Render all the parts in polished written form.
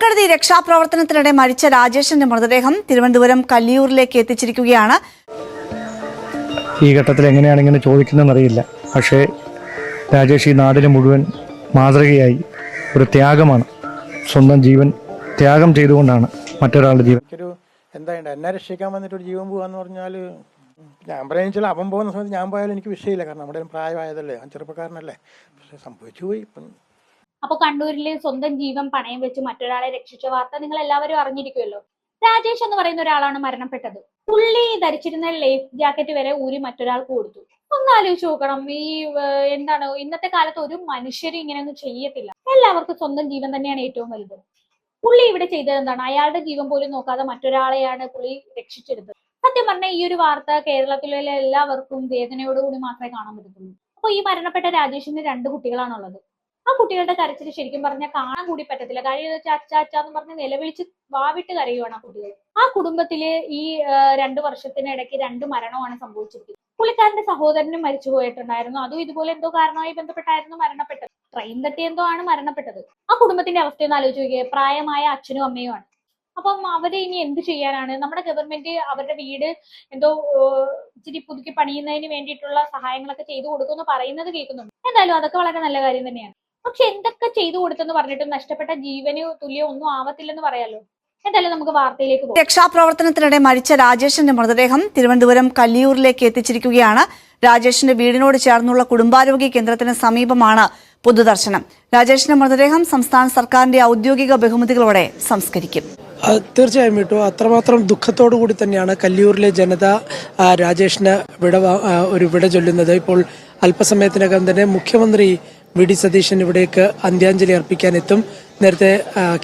കടക്കടതി രക്ഷാപ്രവർത്തനത്തിനിടെ മരിച്ച രാജേഷിന്റെ മൃതദേഹം തിരുവനന്തപുരം കല്ലിയൂരിലേക്ക് എത്തിച്ചിരിക്കുകയാണ്. ഈ ഘട്ടത്തിൽ എങ്ങനെയാണ് ഇങ്ങനെ ചോദിക്കുന്നതെന്നറിയില്ല. പക്ഷേ രാജേഷ് ഈ നാടിന് മുഴുവൻ മാതൃകയായി ഒരു ത്യാഗമാണ്. സ്വന്തം ജീവൻ ത്യാഗം ചെയ്തുകൊണ്ടാണ് മറ്റൊരാളുടെ ജീവൻ. എന്താ എന്നെ രക്ഷിക്കാൻ വന്നിട്ടൊരു ജീവൻ പോകാന്ന് പറഞ്ഞാൽ ഞാൻ പറയുന്ന അവൻ പോകുന്ന സമയത്ത് ഞാൻ പോയാലും എനിക്ക് വിഷയമില്ല. കാരണം നമ്മുടെ പ്രായമായതല്ലേ, ഞാൻ ചെറുപ്പക്കാരനല്ലേ. പക്ഷെ സംഭവിച്ചു പോയി. അപ്പൊ കണ്ണൂരിൽ സ്വന്തം ജീവൻ പണയം വെച്ച് മറ്റൊരാളെ രക്ഷിച്ച വാർത്ത നിങ്ങൾ എല്ലാവരും അറിഞ്ഞിരിക്കുമല്ലോ. രാജേഷ് എന്ന് പറയുന്ന ഒരാളാണ് മരണപ്പെട്ടത്. പുള്ളി ധരിച്ചിരുന്ന ലൈഫ് ജാക്കറ്റ് വരെ ഊരി മറ്റൊരാൾക്ക് കൊടുത്തു. ഒന്നാലോചിച്ച് നോക്കണം. എന്താണ് ഇന്നത്തെ കാലത്ത് ഒരു മനുഷ്യരും ഇങ്ങനെയൊന്നും ചെയ്യത്തില്ല. എല്ലാവർക്കും സ്വന്തം ജീവൻ തന്നെയാണ് ഏറ്റവും വലുത്. പുള്ളി ഇവിടെ ചെയ്തത് എന്താണ്? അയാളുടെ ജീവൻ പോലും നോക്കാതെ മറ്റൊരാളെയാണ് പുള്ളി രക്ഷിച്ചെടുത്തത്. സത്യം പറഞ്ഞാൽ ഈ ഒരു വാർത്ത കേരളത്തിലെ എല്ലാവർക്കും വേദനയോടുകൂടി മാത്രമേ കാണാൻ പറ്റത്തുള്ളൂ. അപ്പൊ ഈ മരണപ്പെട്ട രാജേഷിന് 2 കുട്ടികളാണുള്ളത്. ആ കുട്ടികളുടെ കരച്ചിൽ ശരിക്കും പറഞ്ഞാൽ കാണാൻ കൂടി പറ്റത്തില്ല. കാര്യം അച്ഛ എന്ന് പറഞ്ഞ് നിലവിളിച്ച് വാവിട്ട് കരയുവാണ് ആ കുട്ടികൾ. ആ കുടുംബത്തില് ഈ 2 വർഷത്തിനിടയ്ക്ക് 2 മരണമാണ് സംഭവിച്ചിരിക്കുന്നത്. പുള്ളിക്കാരന്റെ സഹോദരനും മരിച്ചു പോയിട്ടുണ്ടായിരുന്നു. അതും ഇതുപോലെ എന്തോ കാരണമായി ബന്ധപ്പെട്ടായിരുന്നു മരണപ്പെട്ടത്. ട്രെയിൻ തട്ടി എന്തോ ആണ് മരണപ്പെട്ടത്. ആ കുടുംബത്തിന്റെ അവസ്ഥയെന്ന് ആലോചിച്ച് നോക്കിയേ. പ്രായമായ അച്ഛനും അമ്മയുമാണ്. അപ്പം അവര് ഇനി എന്ത് ചെയ്യാനാണ്? നമ്മുടെ ഗവൺമെന്റ് അവരുടെ വീട് എന്തോ ഇച്ചിരി പുതുക്കി പണിയുന്നതിന് വേണ്ടിയിട്ടുള്ള സഹായങ്ങളൊക്കെ ചെയ്തു കൊടുക്കുമെന്ന് പറയുന്നത് കേൾക്കുന്നുണ്ട്. എന്തായാലും അതൊക്കെ വളരെ നല്ല കാര്യം തന്നെയാണ്. പക്ഷെ എന്തൊക്കെ ചെയ്തു കൊടുത്തെന്ന് പറഞ്ഞിട്ടും നഷ്ടപ്പെട്ട ജീവന് തുല്യം ഒന്നും ആവത്തില്ലെന്ന് പറയാലോ. എന്തായാലും നമുക്ക് വാർത്തയിലേക്ക് പോകാം. രക്ഷാപ്രവർത്തനത്തിനിടെ മരിച്ച രാജേഷിന്റെ മൃതദേഹം തിരുവനന്തപുരം കല്ലിയൂരിലേക്ക് എത്തിച്ചിരിക്കുകയാണ്. രാജേഷിന്റെ വീടിനോട് ചേർന്നുള്ള കുടുംബാരോഗ്യ കേന്ദ്രത്തിന് സമീപമാണ് പൊതുദർശനം. രാജേഷിന്റെ മൃതദേഹം സംസ്ഥാന സർക്കാരിന്റെ ഔദ്യോഗിക ബഹുമതികളോടെ സംസ്കരിക്കും. തീർച്ചയായും കേട്ടോ, അത്രമാത്രം ദുഃഖത്തോടു കൂടി തന്നെയാണ് കല്ലിയൂരിലെ ജനത രാജേഷിന് വിട ചൊല്ലുന്നത്. ഇപ്പോൾ അല്പസമയത്തിനകം തന്നെ മുഖ്യമന്ത്രി വി.ഡി. സതീശൻ ഇവിടേക്ക് അന്ത്യാഞ്ജലി അർപ്പിക്കാൻ എത്തും. നേരത്തെ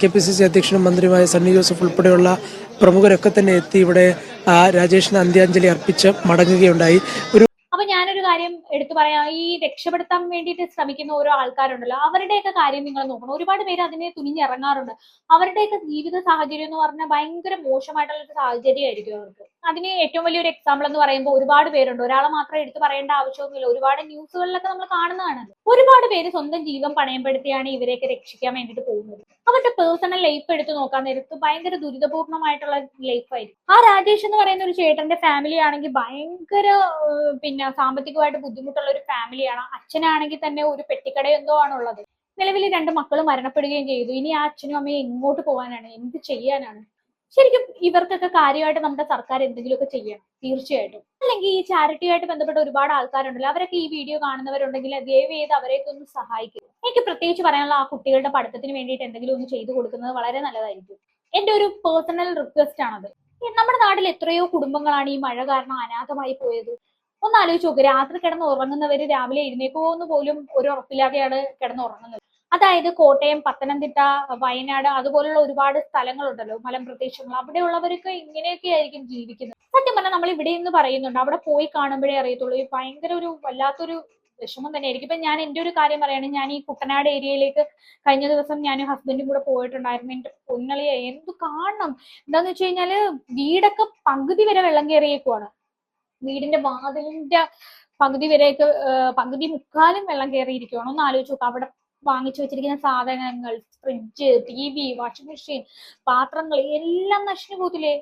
KPCC അധ്യക്ഷനും മന്ത്രിയുമായ സണ്ണി ജോസഫ് ഉൾപ്പെടെയുള്ള പ്രമുഖരൊക്കെ തന്നെ എത്തി ഇവിടെ രാജേഷിന് അന്ത്യാഞ്ജലി അർപ്പിച്ച് മടങ്ങുകയുണ്ടായി. അപ്പൊ ഞാനൊരു കാര്യം എടുത്തു പറയാം. ഈ രക്ഷപ്പെടുത്താൻ വേണ്ടിയിട്ട് ശ്രമിക്കുന്ന ഓരോ ആൾക്കാരുണ്ടല്ലോ, അവരുടെയൊക്കെ കാര്യം നിങ്ങൾ നോക്കണം. ഒരുപാട് പേര് അതിനെ തുനിഞ്ഞിറങ്ങാറുണ്ട്. അവരുടെയൊക്കെ ജീവിത സാഹചര്യം എന്ന് പറഞ്ഞാൽ ഭയങ്കര മോശമായിട്ടുള്ള ഒരു സാഹചര്യമായിരിക്കും അവർക്ക്. അതിന് ഏറ്റവും വലിയൊരു എക്സാമ്പിൾ എന്ന് പറയുമ്പോൾ ഒരുപാട് പേരുണ്ട്. ഒരാളെ മാത്രം എടുത്തു പറയേണ്ട ആവശ്യമൊന്നുമില്ല. ഒരുപാട് ന്യൂസുകളിലൊക്കെ നമ്മൾ കാണുന്നതാണ്. ഒരുപാട് പേര് സ്വന്തം ജീവൻ പണയപ്പെടുത്തിയാണ് ഇവരെയൊക്കെ രക്ഷിക്കാൻ വേണ്ടിയിട്ട് പോകുന്നത്. അവരുടെ പേഴ്സണൽ ലൈഫ് എടുത്ത് നോക്കാൻ നേരത്ത് ഭയങ്കര ദുരിതപൂർണമായിട്ടുള്ള ലൈഫായിരിക്കും. ആ രാജേഷ് എന്ന് പറയുന്ന ഒരു ചേട്ടന്റെ ഫാമിലി ആണെങ്കിൽ ഭയങ്കര സാമ്പത്തികമായിട്ട് ബുദ്ധിമുട്ടുള്ള ഒരു ഫാമിലിയാണ്. അച്ഛനാണെങ്കിൽ തന്നെ ഒരു പെട്ടിക്കട എന്തോ ആണുള്ളത്. നിലവിൽ 2 മക്കൾ മരണപ്പെടുകയും ചെയ്തു. ഇനി ആ അച്ഛനും അമ്മയും എങ്ങോട്ട് പോകാനാണ്? എന്ത് ചെയ്യാനാണ്? ശരിക്കും ഇവർക്കൊക്കെ കാര്യമായിട്ട് നമ്മുടെ സർക്കാർ എന്തെങ്കിലുമൊക്കെ ചെയ്യണം തീർച്ചയായിട്ടും. അല്ലെങ്കിൽ ഈ ചാരിറ്റിയായിട്ട് ബന്ധപ്പെട്ട ഒരുപാട് ആൾക്കാരുണ്ടല്ലോ, അവരൊക്കെ ഈ വീഡിയോ കാണുന്നവരുണ്ടെങ്കിൽ ദയവ് ചെയ്ത് അവരെയൊക്കെ ഒന്ന് സഹായിക്കും. എനിക്ക് പ്രത്യേകിച്ച് പറയാനുള്ള ആ കുട്ടികളുടെ പഠിത്തത്തിന് വേണ്ടിയിട്ട് എന്തെങ്കിലും ഒന്ന് ചെയ്തു കൊടുക്കുന്നത് വളരെ നല്ലതായിരിക്കും. എന്റെ ഒരു പേഴ്സണൽ റിക്വസ്റ്റ് ആണത്. നമ്മുടെ നാട്ടിൽ എത്രയോ കുടുംബങ്ങളാണ് ഈ മഴ കാരണം അനാഥമായി പോയത്. ഒന്ന് ആലോചിച്ച് നോക്ക്. രാത്രി കിടന്ന് ഉറങ്ങുന്നവര് രാവിലെ എഴുന്നേക്കുമോന്ന് പോലും ഒരു ഉറപ്പില്ലാതെയാണ് കിടന്ന് ഉറങ്ങുന്നത്. അതായത് കോട്ടയം, പത്തനംതിട്ട, വയനാട് അതുപോലുള്ള ഒരുപാട് സ്ഥലങ്ങളുണ്ടല്ലോ, മലമ്പ്രദേശങ്ങൾ. അവിടെയുള്ളവർക്ക് ഇങ്ങനെയൊക്കെ ആയിരിക്കും ജീവിക്കുന്നത്. സത്യം പറഞ്ഞാൽ നമ്മൾ ഇവിടെ നിന്ന് പറയുന്നുണ്ട്, അവിടെ പോയി കാണുമ്പോഴേ അറിയത്തുള്ളൂ. ഈ ഭയങ്കര ഒരു വല്ലാത്തൊരു വിഷമം തന്നെയായിരിക്കും. ഇപ്പൊ ഞാൻ എന്റെ ഒരു കാര്യം പറയുകയാണെങ്കിൽ, ഞാൻ ഈ കുട്ടനാട് ഏരിയയിലേക്ക് കഴിഞ്ഞ ദിവസം ഞാൻ ഹസ്ബൻഡും കൂടെ പോയിട്ടുണ്ടായിരുന്നു. എന്റെ പൊന്നളിയെ എന്ത് കാണണം! എന്താന്ന് വെച്ച് കഴിഞ്ഞാല് വീടൊക്കെ പകുതി വരെ വെള്ളം കയറിയേക്കുവാണ്. വീടിന്റെ വാതിലിന്റെ പകുതി മുക്കാലും വെള്ളം കയറിയിരിക്കുകയാണ്. ഒന്ന് ആലോചിച്ച് നോക്കുക. അവിടെ വാങ്ങിച്ചു വെച്ചിരിക്കുന്ന സാധനങ്ങൾ, ഫ്രിഡ്ജ്, TV, വാഷിംഗ് മെഷീൻ, പാത്രങ്ങൾ എല്ലാം നശിച്ചു പോകത്തില്ലേ?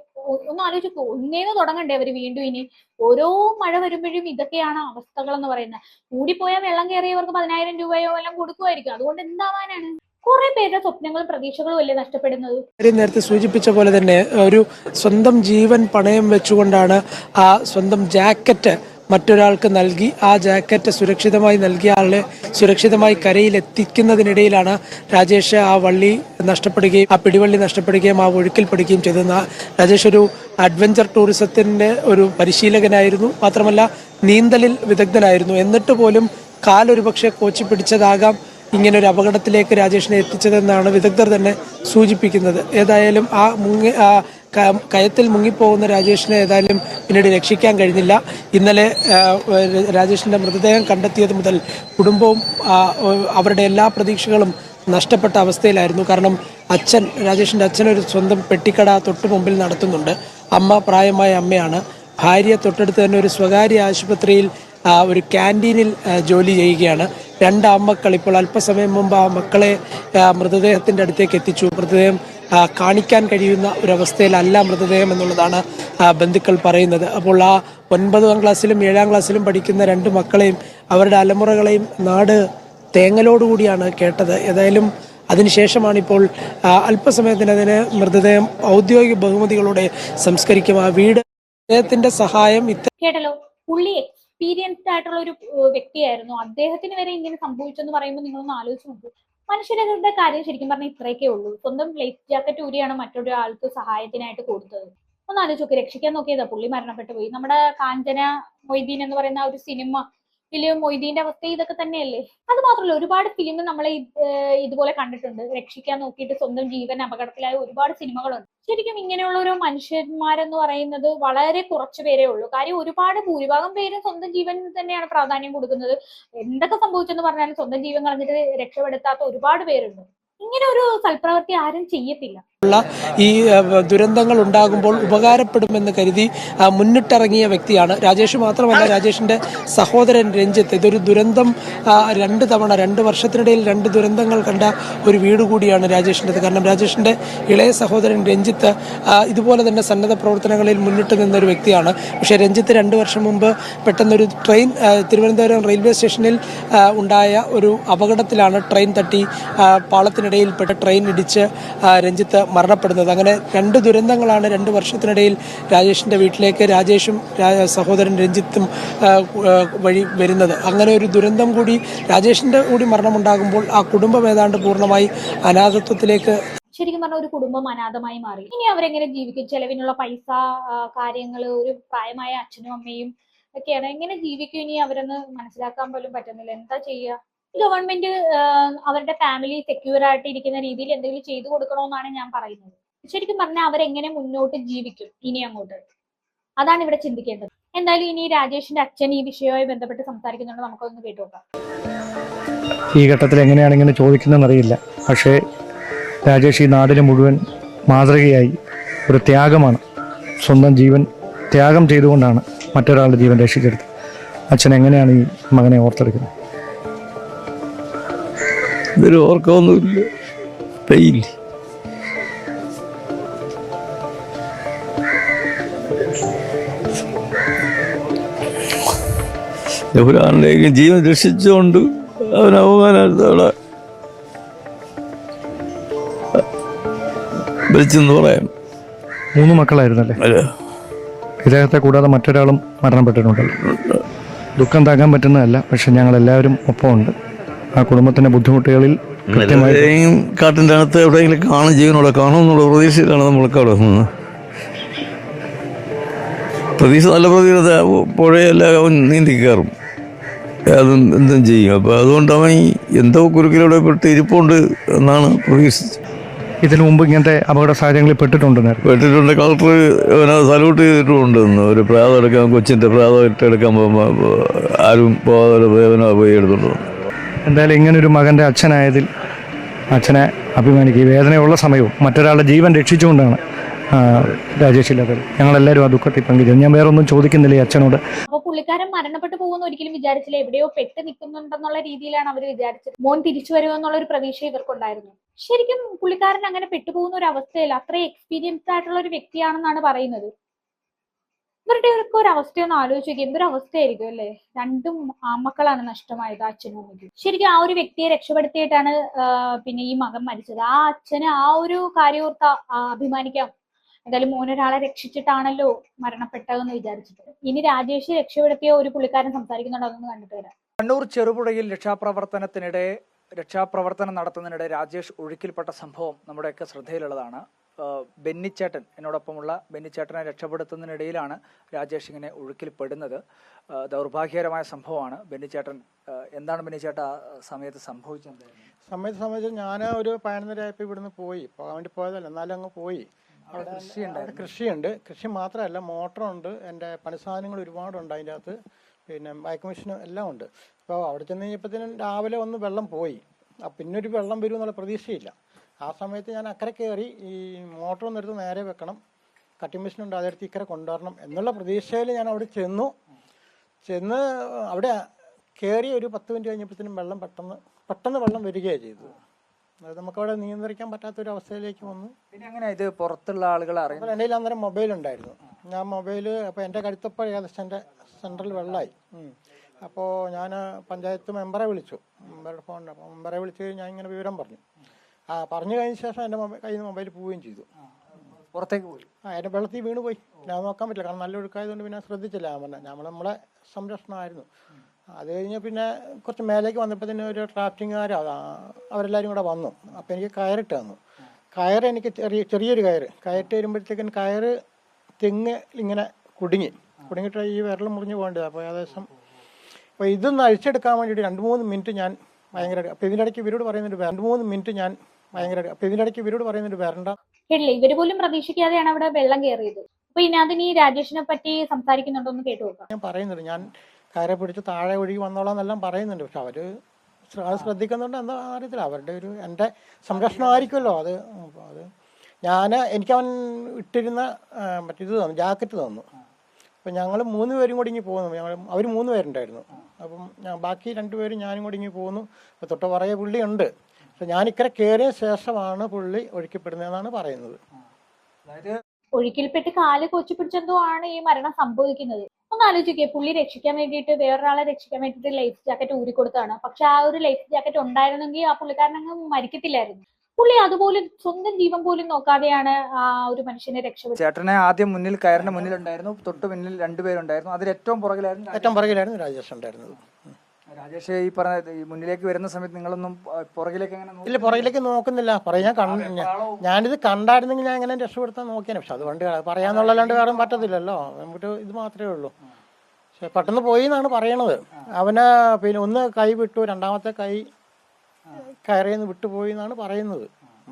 ഒന്ന് ആലോചിച്ചു. ഒന്നേന്ന് തുടങ്ങണ്ടേ അവര് വീണ്ടും? ഇനി ഓരോ മഴ വരുമ്പോഴും ഇതൊക്കെയാണ് അവസ്ഥകൾ എന്ന് പറയുന്നത്. കൂടിപ്പോയാൽ വെള്ളം കയറിയവർക്ക് 10,000 രൂപയോ എല്ലാം കൊടുക്കുമായിരിക്കും. അതുകൊണ്ട് എന്താവാനാണ്? കുറെ പേരുടെ സ്വപ്നങ്ങളും പ്രതീക്ഷകളും അല്ലേ നഷ്ടപ്പെടുന്നത്? നേരത്തെ സൂചിപ്പിച്ച പോലെ തന്നെ ഒരു സ്വന്തം ജീവൻ പണയം വെച്ചുകൊണ്ടാണ് ആ സ്വന്തം ജാക്കറ്റ് മറ്റൊരാൾക്ക് നൽകി ആ ജാക്കറ്റ് സുരക്ഷിതമായി നൽകിയ ആളെ സുരക്ഷിതമായി കരയിൽ എത്തിക്കുന്നതിനിടയിലാണ് രാജേഷ് ആ വള്ളി നഷ്ടപ്പെടുകയും ആ പിടിവള്ളി നഷ്ടപ്പെടുകയും ആ ഒഴുക്കിൽപ്പെടുകയും ചെയ്തത്. രാജേഷ് ഒരു അഡ്വഞ്ചർ ടൂറിസത്തിന്റെ ഒരു പരിശീലകനായിരുന്നു. മാത്രമല്ല നീന്തലിൽ വിദഗ്ധനായിരുന്നു. എന്നിട്ട് പോലും കാലൊരു പക്ഷേ കോച്ചി പിടിച്ചതാകാം ഇങ്ങനെ ഒരു അപകടത്തിലേക്ക് രാജേഷിനെ എത്തിച്ചതെന്നാണ് വിദഗ്ധർ തന്നെ സൂചിപ്പിക്കുന്നത്. ഏതായാലും കയത്തിൽ മുങ്ങിപ്പോകുന്ന രാജേഷിനെ ഏതായാലും പിന്നീട് രക്ഷിക്കാൻ കഴിഞ്ഞില്ല. ഇന്നലെ രാജേഷിന്റെ മൃതദേഹം കണ്ടെത്തിയത് മുതൽ കുടുംബവും അവരുടെ എല്ലാ പ്രതീക്ഷകളും നഷ്ടപ്പെട്ട അവസ്ഥയിലായിരുന്നു. കാരണം രാജേഷിന്റെ അച്ഛനൊരു സ്വന്തം പെട്ടിക്കട തൊട്ടു മുമ്പിൽ നടത്തുന്നുണ്ട്. അമ്മ പ്രായമായ അമ്മയാണ്. ഭാര്യ തൊട്ടടുത്ത് തന്നെ ഒരു സ്വകാര്യ ആശുപത്രിയിൽ ഒരു ക്യാൻറ്റീനിൽ ജോലി ചെയ്യുകയാണ്. 2 ആൺമക്കൾ ഇപ്പോൾ അല്പസമയം മുമ്പ് ആ മക്കളെ മൃതദേഹത്തിൻ്റെ അടുത്തേക്ക് എത്തിച്ചു. മൃതദേഹം കാണിക്കാൻ കഴിയുന്ന ഒരവസ്ഥയിലല്ല മൃതദേഹം എന്നുള്ളതാണ് ബന്ധുക്കൾ പറയുന്നത്. അപ്പോൾ ആ 9ാം ക്ലാസ്സിലും 7ാം ക്ലാസ്സിലും പഠിക്കുന്ന 2 മക്കളെയും അവരുടെ അലമുറകളെയും നാട് തേങ്ങലോടുകൂടിയാണ് കേട്ടത്. ഏതായാലും അതിനുശേഷമാണ് ഇപ്പോൾ അല്പസമയത്തിനതിന് മൃതദേഹം ഔദ്യോഗിക ബഹുമതികളോടെ സംസ്കരിക്കും. ആ വീട് അദ്ദേഹത്തിന്റെ സഹായം കേട്ടല്ലോ. പുള്ളി എക്സ്പീരിയൻസ്ഡ് ആയിട്ടുള്ള ഒരു വ്യക്തിയായിരുന്നു. അദ്ദേഹത്തിന് വരെ ഇങ്ങനെ സംഭവിച്ചെന്ന് പറയുമ്പോൾ നിങ്ങളൊന്ന് ആലോചിച്ച് നോക്കൂ. മനുഷ്യരുടെ കാര്യം ശരിക്കും പറഞ്ഞാൽ ഇത്രയൊക്കെ ഉള്ളൂ. സ്വന്തം ലൈഫ് ജാക്കറ്റ് ഊരിയാണ് മറ്റൊരാൾക്ക് സഹായത്തിനായിട്ട് കൊടുത്തത്. ഒന്ന് ആലോചിച്ച് നോക്കി. രക്ഷിക്കാൻ നോക്കിയതാ, പുള്ളി മരണപ്പെട്ടു പോയി. നമ്മുടെ കാഞ്ചന മൊയ്തീൻ എന്ന് പറയുന്ന ആ ഒരു സിനിമ മൊയ്തീന്റെ അവസ്ഥ ഇതൊക്കെ തന്നെയല്ലേ? അത് മാത്രമല്ല, ഒരുപാട് ഫിലിം നമ്മളെ ഇതുപോലെ കണ്ടിട്ടുണ്ട്. രക്ഷിക്കാൻ നോക്കിയിട്ട് സ്വന്തം ജീവൻ അപകടത്തിലായ ഒരുപാട് സിനിമകളുണ്ട്. ശരിക്കും ഇങ്ങനെയുള്ള ഒരു മനുഷ്യന്മാരെന്ന് പറയുന്നത് വളരെ കുറച്ചു പേരേ ഉള്ളൂ. കാര്യം ഭൂരിഭാഗം പേരും സ്വന്തം ജീവൻ തന്നെയാണ് പ്രാധാന്യം കൊടുക്കുന്നത്. എന്തൊക്കെ സംഭവിച്ചെന്ന് പറഞ്ഞാലും സ്വന്തം ജീവൻ കളഞ്ഞിട്ട് രക്ഷപ്പെടുത്താത്ത ഒരുപാട് പേരുണ്ട്. ഇങ്ങനെ ഒരു സൽപ്രവൃത്തി ആരും ചെയ്യത്തില്ല. ഈ ദുരന്തങ്ങൾ ഉണ്ടാകുമ്പോൾ ഉപകാരപ്പെടുമെന്ന് കരുതി മുന്നിട്ടിറങ്ങിയ വ്യക്തിയാണ് രാജേഷ്. മാത്രമല്ല, രാജേഷിന്റെ സഹോദരൻ രഞ്ജിത്ത്. ഇതൊരു ദുരന്തം 2 വർഷത്തിനിടയിൽ 2 ദുരന്തങ്ങൾ കണ്ട ഒരു വീട് കൂടിയാണ് രാജേഷിൻ്റെത്. കാരണം രാജേഷിന്റെ ഇളയ സഹോദരൻ രഞ്ജിത്ത് ഇതുപോലെ തന്നെ സന്നദ്ധ പ്രവർത്തനങ്ങളിൽ മുന്നിട്ട് നിന്നൊരു വ്യക്തിയാണ്. പക്ഷേ രഞ്ജിത്ത് 2 വർഷം മുമ്പ് പെട്ടെന്നൊരു ട്രെയിൻ തിരുവനന്തപുരം റെയിൽവേ സ്റ്റേഷനിൽ ഉണ്ടായ ഒരു അപകടത്തിലാണ് ട്രെയിൻ തട്ടി പാളത്തിനിടയിൽപ്പെട്ട് ട്രെയിൻ ഇടിച്ച് രഞ്ജിത്ത് മരണപ്പെടുന്നത്. അങ്ങനെ 2 ദുരന്തങ്ങളാണ് 2 വർഷത്തിനിടയിൽ രാജേഷിന്റെ വീട്ടിലേക്ക് രാജേഷും സഹോദരൻ രഞ്ജിത്തും വഴി വരുന്നത്. അങ്ങനെ ഒരു ദുരന്തം കൂടി, രാജേഷിന്റെ കൂടി മരണമുണ്ടാകുമ്പോൾ ആ കുടുംബം ഏതാണ്ട് പൂർണ്ണമായി അനാഥത്വത്തിലേക്ക്. ശരിക്കും പറഞ്ഞ ഒരു കുടുംബം അനാഥമായി മാറി. ഇനി അവരെങ്ങനെ ജീവിക്കും? ചെലവിനുള്ള പൈസ, കാര്യങ്ങള്, ഒരു പ്രായമായ അച്ഛനും അമ്മയും ഒക്കെയാണ്. എങ്ങനെ ജീവിക്കും ഇനി അവരൊന്ന് മനസ്സിലാക്കാൻ പോലും പറ്റുന്നില്ല. എന്താ ചെയ്യുക? ഗവൺമെന്റ് അവരുടെ ഫാമിലി സെക്യൂർ ആയിട്ട് ഇരിക്കുന്ന രീതിയിൽ എന്തെങ്കിലും ചെയ്തു കൊടുക്കണമെന്നാണ് ഞാൻ പറയുന്നത്. ശരിക്കും പറഞ്ഞാൽ അവരെങ്ങനെ മുന്നോട്ട് ജീവിക്കും ഇനി അങ്ങോട്ട്? അതാണ് ഇവിടെ ചിന്തിക്കേണ്ടത്. എന്തായാലും ഇനി രാജേഷിന്റെ അച്ഛൻ ഈ വിഷയവുമായി ബന്ധപ്പെട്ട് സംസാരിക്കുന്നുണ്ട്. നമുക്കൊന്ന് കേട്ടുനോക്കാം. ഈ ഘട്ടത്തിൽ എങ്ങനെയാണ് ഇങ്ങനെ ചോദിക്കുന്നതെന്ന് അറിയില്ല. പക്ഷേ രാജേഷ് ഈ നാടിന് മുഴുവൻ മാതൃകയായി ഒരു ത്യാഗമാണ്. സ്വന്തം ജീവൻ ത്യാഗം ചെയ്തുകൊണ്ടാണ് മറ്റൊരാളുടെ ജീവൻ രക്ഷിച്ചെടുത്തത്. അച്ഛൻ എങ്ങനെയാണ് ഈ മകനെ ഓർത്തെടുക്കുന്നത്? ഇതൊരു ഓർക്കമൊന്നുമില്ല. പെയിൻ. എവരാണിലേക്ക് ജീവൻ രക്ഷിച്ചുകൊണ്ട് അവൻ അവമാനത്തോടെ വിളിച്ചെന്ന് പറയാം. 3 മക്കളായിരുന്നല്ലേ? ഇദ്ദേഹത്തെ കൂടാതെ മറ്റൊരാളും മരണപ്പെട്ടിട്ടുണ്ടല്ലോ. ദുഃഖം താങ്ങാൻ പറ്റുന്നതല്ല. പക്ഷെ ഞങ്ങളെല്ലാവരും ഒപ്പമുണ്ട്. ആ കുടുംബത്തിന്റെ ബുദ്ധിമുട്ടുകളിൽ കാട്ടിൻ്റെ അകത്ത് എവിടെയെങ്കിലും കാണും, ജീവനോടെ കാണുമെന്നുള്ള പ്രതീക്ഷയിലാണ് നമ്മളൊക്കെ അവിടെ നിന്ന്. നല്ല പ്രതീക്ഷ. പുഴയെല്ലാം നീന്തി കയറും, അതും എന്തും ചെയ്യും. അപ്പോൾ അതുകൊണ്ട് അവൻ എന്തോ കുരുക്കിലൂടെ പെട്ട് ഇരിപ്പുണ്ട് എന്നാണ് പ്രതീക്ഷിച്ചത്. ഇതിനു മുമ്പ് ഇങ്ങനത്തെ അപകട സാഹചര്യങ്ങളിൽ പെട്ടിട്ടുണ്ട്. കളക്ടർ അവനത് സല്യൂട്ട് ചെയ്തിട്ടുണ്ടെന്ന്. ഒരു പ്രാതം എടുക്കാൻ, കൊച്ചിൻ്റെ പ്രാതം ഇട്ടെടുക്കാൻ പോകുമ്പോൾ ആരും പോകാതെ പോയി എടുത്തുള്ളൂ. എന്തായാലും ഇങ്ങനൊരു മകൻ്റെ അച്ഛനായതിൽ അച്ഛനെ അഭിമാനിക്കുക. വേദനയുള്ള സമയവും മറ്റൊരാളുടെ ജീവൻ രക്ഷിച്ചുകൊണ്ടാണ് രാജേഷില്ലാത്തത്. ഞങ്ങളെല്ലാവരും ആ ദുഃഖത്തിൽ പങ്കുചേരും. ഞാൻ വേറെ ഒന്നും ചോദിക്കുന്നില്ല ഈ അച്ഛനോട്. അപ്പൊ പുള്ളിക്കാരൻ മരണപ്പെട്ടു പോകുന്ന ഒരിക്കലും വിചാരിച്ചില്ല. എവിടെയോ പെട്ട് നിൽക്കുന്നുണ്ടെന്നുള്ള രീതിയിലാണ് അവർ വിചാരിച്ചത്. മോൻ തിരിച്ചു വരുമെന്നുള്ള ഒരു പ്രതീക്ഷ ഇവർക്കുണ്ടായിരുന്നു. ശരിക്കും പുള്ളിക്കാരൻ അങ്ങനെ പെട്ടുപോകുന്ന ഒരു അവസ്ഥയില്ല. അത്രയും എക്സ്പീരിയൻസ്ഡ് ആയിട്ടുള്ള ഒരു വ്യക്തിയാണെന്നാണ് പറയുന്നത്. ഇവരുടെ ഒക്കെ ഒരു അവസ്ഥയൊന്ന് ആലോചിച്ച് നോക്കി. എന്തൊരു അവസ്ഥയായിരിക്കും അല്ലേ? 2 ആൺമക്കളാണ് നഷ്ടമായത്, അച്ഛനും അമ്മയ്ക്കും. ശരിക്കും ആ ഒരു വ്യക്തിയെ രക്ഷപ്പെടുത്തിയിട്ടാണ് പിന്നെ ഈ മകൻ മരിച്ചത്. ആ അച്ഛന് ആ ഒരു കാര്യോർത്ത് അഭിമാനിക്കാം. എന്തായാലും മോനൊരാളെ രക്ഷിച്ചിട്ടാണല്ലോ മരണപ്പെട്ടതെന്ന് വിചാരിച്ചിട്ട്. ഇനി രാജേഷ് രക്ഷപ്പെടുത്തിയ ഒരു പുള്ളിക്കാരൻ സംസാരിക്കുന്നുണ്ടോ, അതൊന്ന് കണ്ടിട്ട് വരാം. കണ്ണൂർ ചെറുപുഴയിൽ രക്ഷാപ്രവർത്തനം നടത്തുന്നതിനിടെ രാജേഷ് ഒഴുക്കിൽപ്പെട്ട സംഭവം നമ്മുടെയൊക്കെ ശ്രദ്ധയിലുള്ളതാണ്. ബെന്നിച്ചേട്ടൻ, എന്നോടൊപ്പമുള്ള ബെന്നിച്ചേട്ടനെ രക്ഷപ്പെടുത്തുന്നതിനിടയിലാണ് രാജേഷ് ഇങ്ങനെ ഒഴുക്കിൽപ്പെടുന്നത്. ദൗർഭാഗ്യകരമായ സംഭവമാണ്. ബെന്നിച്ചേട്ടൻ, എന്താണ് ബെന്നിച്ചേട്ട ആ സമയത്ത് സംഭവിച്ചത്? സംബന്ധിച്ച് ഞാൻ ഒരു 11:30 ഇവിടുന്ന് പോകാൻ വേണ്ടി പോയതല്ല, എന്നാലും അങ്ങ് പോയി. അവിടെ കൃഷിയുണ്ട്. കൃഷി മാത്രമല്ല, മോട്ടറുണ്ട്, എൻ്റെ പണിസാധനങ്ങൾ ഒരുപാടുണ്ട് അതിൻ്റെ അകത്ത്, പിന്നെ ബൈക്ക് മെഷീൻ എല്ലാം ഉണ്ട്. അപ്പോൾ അവിടെ ചെന്ന് കഴിഞ്ഞപ്പോഴത്തേനും രാവിലെ ഒന്ന് വെള്ളം പോയി. പിന്നൊരു വെള്ളം വരും എന്നുള്ള പ്രതീക്ഷയില്ല. ആ സമയത്ത് ഞാൻ അക്കരെ കയറി ഈ മോട്ടറൊന്നും എടുത്ത് നേരെ വെക്കണം, കട്ടിംഗ് മെഷീനുണ്ട് അതെടുത്ത് ഇക്കരെ കൊണ്ടുവരണം എന്നുള്ള പ്രതീക്ഷയിൽ ഞാൻ അവിടെ ചെന്ന് അവിടെ കയറി ഒരു 10 മിനിറ്റ് കഴിഞ്ഞപ്പോഴത്തേനും വെള്ളം പെട്ടെന്ന് വെള്ളം വരികയാണ് ചെയ്തത്. അത് നമുക്കവിടെ നിയന്ത്രിക്കാൻ പറ്റാത്തൊരു അവസ്ഥയിലേക്ക് വന്നു. പിന്നെ എങ്ങനെ ഇത് പുറത്തുള്ള ആളുകൾ അറിയാം? അപ്പോൾ എൻ്റെ കയ്യിൽ അന്നേരം മൊബൈൽ ഉണ്ടായിരുന്നു. ഞാൻ മൊബൈൽ അപ്പോൾ എൻ്റെ കഴുത്തപ്പോൾ ഏകദേശം എൻ്റെ സെൻട്രൽ വെള്ളമായി. അപ്പോൾ ഞാൻ പഞ്ചായത്ത് മെമ്പറെ വിളിച്ചു, മെമ്പറുടെ ഫോണിൽ. അപ്പോൾ മെമ്പറെ വിളിച്ച് ഞാൻ ഇങ്ങനെ വിവരം പറഞ്ഞു. പറഞ്ഞു കഴിഞ്ഞ ശേഷം എൻ്റെ കയ്യിൽ നിന്ന് മൊബൈൽ പോവുകയും ചെയ്തു. പുറത്തേക്ക് പോയി? എൻ്റെ വെള്ളത്തിൽ വീണ് പോയി. ഞാൻ നോക്കാൻ പറ്റില്ല, കാരണം നല്ല ഒഴുക്കായതുകൊണ്ട് പിന്നെ ശ്രദ്ധിച്ചില്ല. ഞാൻ പറഞ്ഞത് നമ്മളെ സംരക്ഷണമായിരുന്നു. അത് കഴിഞ്ഞ് പിന്നെ കുറച്ച് മേലേക്ക് വന്നപ്പോൾ തന്നെ ഒരു ഡ്രാഫ്റ്റിംഗുകാർ അവരെല്ലാവരും കൂടെ വന്നു. അപ്പോൾ എനിക്ക് കയറിട്ട് തന്നു. എനിക്ക് ചെറിയൊരു കയറിട്ട് വരുമ്പോഴത്തേക്കും കയറ് തെങ്ങ് ഇങ്ങനെ കുടുങ്ങിയിട്ട് ഈ വിരൽ മുറിഞ്ഞ് പോകേണ്ടത്. അപ്പോൾ ഏകദേശം അപ്പോൾ ഇതൊന്ന് അഴിച്ചെടുക്കാൻ വേണ്ടിയിട്ട് 2-3 മിനിറ്റ് ഞാൻ ഭയങ്കര. അപ്പോൾ ഇതിൻ്റെ ഇടയ്ക്ക് ഇവരോട് പറയുന്നുണ്ട് 2-3 മിനിറ്റ് ഞാൻ ഭയങ്കര. അപ്പോൾ ഇതിൻ്റെ ഇടയ്ക്ക് ഇവരോട് പറയുന്നുണ്ട് വരണ്ട. കേട്ടില്ലേ, ഇവര് പോലും പ്രതീക്ഷിക്കാതെയാണ് അവിടെ വെള്ളം കയറിയത്. അപ്പൊ ഇനി അതിന് ഈ രാജേഷിനെ പറ്റി സംസാരിക്കുന്നുണ്ടോ എന്ന് കേട്ടു നോക്കാം. ഞാൻ പറയുന്നുണ്ട്, ഞാൻ കയറെ പിടിച്ച് താഴെ ഒഴുകി വന്നോളാം എന്നെല്ലാം പറയുന്നുണ്ട്. പക്ഷെ അവർ അത് ശ്രദ്ധിക്കുന്നുണ്ട് എന്താ അറിയത്തില്ല. അവരുടെ ഒരു എൻ്റെ സംരക്ഷണമായിരിക്കുമല്ലോ അത്. എനിക്കവൻ ഇട്ടിരുന്ന മറ്റേത് തന്നു, ജാക്കറ്റ് തന്നു. അപ്പം ഞങ്ങൾ 3 പേരും കൂടി ഇങ്ങി പോകുന്നു. അവർ 3 പേരുണ്ടായിരുന്നു. അപ്പം ബാക്കി 2 പേരും ഞാനും കൂടി ഇങ്ങി പോകുന്നു. അപ്പോൾ തൊട്ട് പുറകെ പുള്ളി ഉണ്ട്. പക്ഷെ ഞാൻ ഇക്കരെ കയറിയ ശേഷമാണ് പുള്ളി ഒഴുക്കിപ്പെടുന്നതെന്നാണ് പറയുന്നത്. അതായത് ഒഴുക്കിൽപ്പെട്ട് കാല് കൊച്ചു പിടിച്ചെന്തോ ആണ് ഈ മരണം സംഭവിക്കുന്നത്. ഒന്ന് ആലോചിക്കേ, പുള്ളി രക്ഷിക്കാൻ വേണ്ടിയിട്ട്, വേറൊരാളെ രക്ഷിക്കാൻ വേണ്ടിയിട്ട് ലൈഫ് ജാക്കറ്റ് ഊരിക്കൊടുത്താണ്. പക്ഷെ ആ ഒരു ലൈഫ് ജാക്കറ്റ് ഉണ്ടായിരുന്നെങ്കിൽ ആ പുള്ളിക്കാരനങ്ങ് മരിക്കത്തില്ലായിരുന്നു. പുള്ളി അതുപോലും സ്വന്തം ജീവൻ പോലും നോക്കാതെയാണ് ആ ഒരു മനുഷ്യനെ രക്ഷപ്പെട്ടത്. ചേട്ടനെ ആദ്യം മുന്നിൽ കയറിന്റെ മുന്നിൽ ഉണ്ടായിരുന്നു, തൊട്ട് മുന്നിൽ 2 പേരുണ്ടായിരുന്നു. അതിൽ ഏറ്റവും പുറകിലായിരുന്നു രാജേഷ് ഉണ്ടായിരുന്നത്. രാജേഷ് ഈ പറഞ്ഞ ഈ മുന്നിലേക്ക് വരുന്ന സമയത്ത് നിങ്ങളൊന്നും പുറകിലേക്ക് ഇല്ല, പുറകിലേക്ക് നോക്കുന്നില്ല. ഞാനിത് കണ്ടായിരുന്നെങ്കിൽ ഞാൻ എങ്ങനെ രക്ഷപ്പെടുത്താൻ നോക്കിയാണ്. പക്ഷെ അതുകൊണ്ട് പറയാന്നുള്ളല്ലാണ്ട് വേറെ പറ്റത്തില്ലല്ലോ. നമുക്ക് ഇത് മാത്രമേ ഉള്ളൂ. പക്ഷെ പെട്ടെന്ന് പോയി എന്നാണ് പറയണത്. അവന് പിന്നെ ഒന്ന് കൈ വിട്ടു, രണ്ടാമത്തെ കൈ കയറിയെന്ന് വിട്ടുപോയി എന്നാണ് പറയുന്നത്.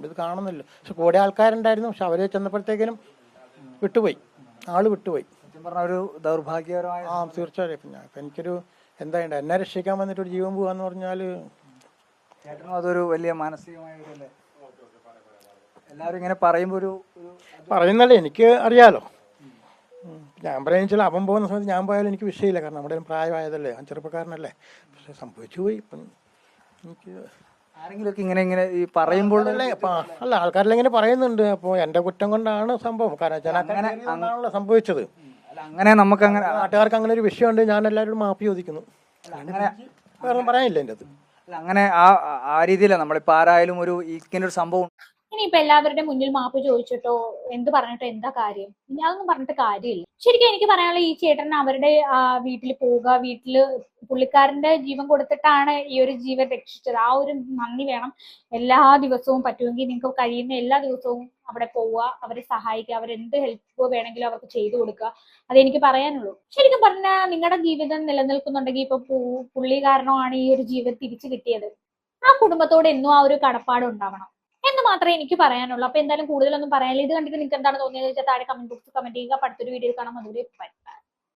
ഇത് കാണുന്നില്ല. പക്ഷെ കൂടെ ആൾക്കാരുണ്ടായിരുന്നു. പക്ഷെ അവര് ചെന്നപ്പോഴത്തേക്കിനും ആള് വിട്ടുപോയി. ഒരു ദൗർഭാഗ്യകരമായ തീർച്ചയായും. ഇപ്പം എനിക്കൊരു എന്താ എന്നെ രക്ഷിക്കാൻ വന്നിട്ട് ഒരു ജീവൻ പോവാന്ന് പറഞ്ഞാല് ചേട്ടനും അതൊരു വലിയ മാനസികമായ എല്ലാവരും ഇങ്ങനെ പറയുമ്പോൾ പറയുന്നല്ലേ എനിക്ക് അറിയാലോ. ഞാൻ പറയുന്ന അവൻ പോകുന്ന സമയത്ത് ഞാൻ പോയാലും എനിക്ക് വിഷയമില്ല, കാരണം നമ്മുടെ പ്രായമായതല്ലേ, ഞാൻ ചെറുപ്പക്കാരനല്ലേ. പക്ഷെ സംഭവിച്ചു പോയി. ഇപ്പം എനിക്ക് ആരെങ്കിലുമൊക്കെ ഇങ്ങനെ ഈ പറയുമ്പോൾ അല്ല, ആൾക്കാരെല്ലാം ഇങ്ങനെ പറയുന്നുണ്ട്. അപ്പോൾ എൻ്റെ കുറ്റം കൊണ്ടാണ് സംഭവം, കാരണം സംഭവിച്ചത്. അങ്ങനെ നമുക്ക് അങ്ങനെ നാട്ടുകാർക്ക് അങ്ങനെ ഒരു വിഷയമുണ്ട്. ഞാൻ എല്ലാവരോടും മാപ്പി ചോദിക്കുന്നു. അങ്ങനെ വേറെ പറയാനില്ല എൻ്റെ അത്. അങ്ങനെ ആ രീതിയിലാണ് നമ്മളിപ്പോൾ ആരായാലും ഇങ്ങനെ ഒരു സംഭവം. ഇനിയിപ്പോ എല്ലാവരുടെ മുന്നിൽ മാപ്പ് ചോദിച്ചിട്ടോ എന്ത് പറഞ്ഞിട്ടോ എന്താ കാര്യം? ഇനി അതൊന്നും പറഞ്ഞിട്ട് കാര്യമില്ല. ശരിക്കും എനിക്ക് പറയാനുള്ള, ഈ ചേട്ടൻ അവരുടെ വീട്ടിൽ പോവുക, വീട്ടില് പുള്ളിക്കാരന്റെ ജീവൻ കൊടുത്തിട്ടാണ് ഈ ഒരു ജീവൻ രക്ഷിച്ചത്. ആ ഒരു നന്ദി വേണം. എല്ലാ ദിവസവും പറ്റുമെങ്കിൽ നിങ്ങൾക്ക് കഴിയുന്ന എല്ലാ ദിവസവും അവിടെ പോവുക, അവരെ സഹായിക്കുക, അവരെന്ത് ഹെൽപ്പ് വേണമെങ്കിലും അവർക്ക് ചെയ്തു കൊടുക്കുക. അതെനിക്ക് പറയാനുള്ളൂ. ശരിക്കും പറഞ്ഞാൽ നിങ്ങളുടെ ജീവിതം നിലനിൽക്കുന്നുണ്ടെങ്കിൽ ഇപ്പൊ പുള്ളി കാരണമാണ് ഈ ഒരു ജീവൻ തിരിച്ചു കിട്ടിയത്. ആ കുടുംബത്തോട് എന്നും ആ ഒരു കടപ്പാട് ഉണ്ടാവണം എന്ന് മാത്രമേ എനിക്ക് പറയാനുള്ളൂ. അപ്പൊ എന്തായാലും കൂടുതലൊന്നും പറയാനില്ല. ഇത് കണ്ടിട്ട് നിങ്ങൾക്ക് എന്താണ് തോന്നിയത് വെച്ചാൽ താഴെ കമന്റ് ബോക്സിൽ കമന്റ് ചെയ്യുക. അടുത്തൊരു വീഡിയോ കാണാം. അതുവരെ ബൈ.